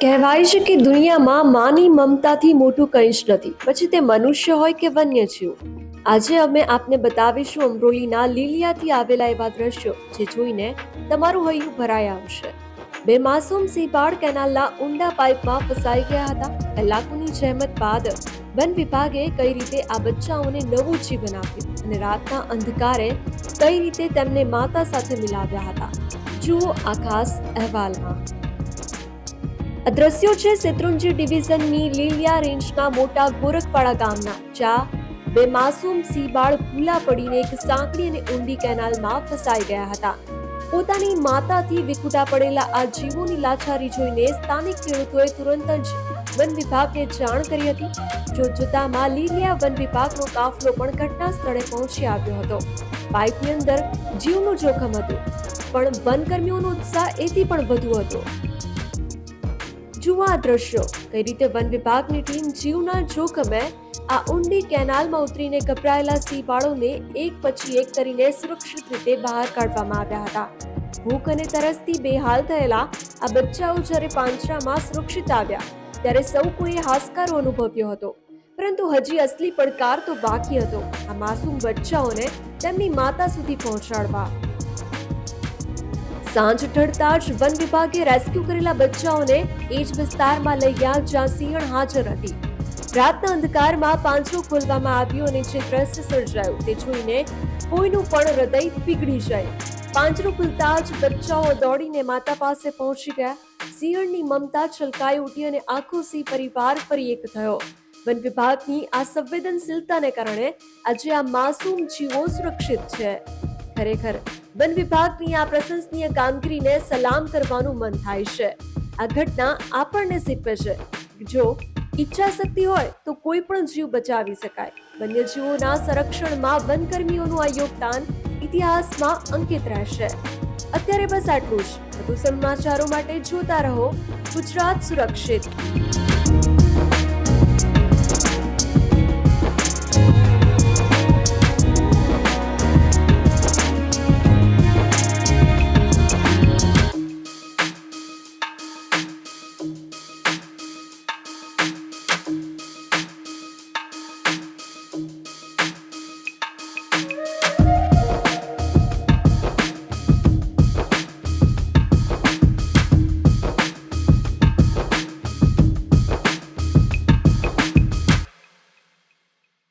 કહેવાય છે કે દુનિયામાં માની મમતાથી મોટું કંઈ જ નથી, પછી તે મનુષ્ય હોય કે વન્યજીવ। આજે અમે આપને બતાવીશું અમરોલીના લીલિયાથી આવેલા એવા દ્રશ્યો જે જોઈને તમારું હૈયું ભરાઈ આવશે। બે માસૂમ સિંહબાળ કેનાલના ઊંડા પાઇપમાં ફસાઈ ગયા હતા। કલાકોની જહેમત બાદ વન વિભાગે કઈ રીતે આ બચ્ચાઓને નવું જીવન આપ્યું અને રાતના અંધકારે કઈ રીતે તેમને માતા સાથે મિલાવ્યા હતા, જુઓ આ ખાસ અહેવાલમાં। આ દ્રશ્યો છે શેત્રુંજી ડિવિઝનની લીલિયા રેન્જના મોટા ગોરખપાડા ગામના, જ્યાં બે માસૂમ સિંહબાળ ભૂલા પડીને એક સાંકડી અને ઊંડી કેનાલમાં ફસાઈ ગયા હતા। પોતાની માતાથી વિખૂટા પડેલા આ જીવોની લાચારી જોઈને સ્થાનિક ખેડૂતોએ તુરંત જ વન વિભાગને જાણ કરી હતી। જોતજોતામાં લીલિયા વન વિભાગનો કાફલો પણ ઘટના સ્થળે પહોંચી આવ્યો હતો। પાઇપની અંદર જીવનું જોખમ હતું, પણ વનકર્મીઓનો ઉત્સાહ એથી પણ વધુ હતો। જુઓ આ દ્રશ્યો, કઈ રીતે વન વિભાગની ટીમ જીવના જોખમે આ ઊંડી કેનાલમાં ઉતરીને ગભરાયેલા સિંહબાળોને એક પછી એક કરીને સુરક્ષિત રીતે બહાર કાઢવામાં આવ્યા હતા। ભૂખ અને તરસથી બેહાલ થયેલા આ બચ્ચાઓ જ્યારે પાંજરામાં સુરક્ષિત આવ્યા ત્યારે સૌ કોઈએ હાશકારો અનુભવ્યો હતો, પરંતુ હજી અસલી પડકાર તો બાકી હતો, આ માસૂમ બચ્ચાઓને તેમની માતા સુધી પહોંચાડવા। સાંજ ઢળતા જ વન વિભાગે રેસ્ક્યુ કરેલા બચ્ચાઓને એ જ વિસ્તારમાં લઈ ગયા જ્યાં સિંહણ હાજર હતી। રાતના અંધકારમાં પાંજરો ખોલવામાં આવ્યો અને જે દ્રશ્ય સર્જાયું તે જોઈને કોઈનું પણ હૃદય પીગળી જાય। પાંજરો ખુલતા જ બચ્ચાઓ દોડીને માતા પાસે પહોંચી ગયા। સિંહણની મમતા છલકાઈ ઉઠી અને આખો સિંહ પરિવાર ફરી એક થયો। વન વિભાગની આ સંવેદનશીલતાને કારણે આજે આ માસૂમ જીવો સુરક્ષિત છે। ખરેખર વન વિભાગની આ પ્રશંસનીય કામગીરીને સલામ કરવાનું મન થાય છે। આ ઘટના આપણને શીખવે છે કે જો ઈચ્છા શક્તિ હોય તો કોઈ પણ જીવ બચાવી શકાય। વન્યજીવોના સંરક્ષણમાં વનકર્મીઓનું આ યોગદાન ઇતિહાસમાં અંકિત રહેશે। અત્યારે બસ આટલું જ। વધુ સમાચારો માટે જોતા રહો ગુજરાત સુરક્ષિત।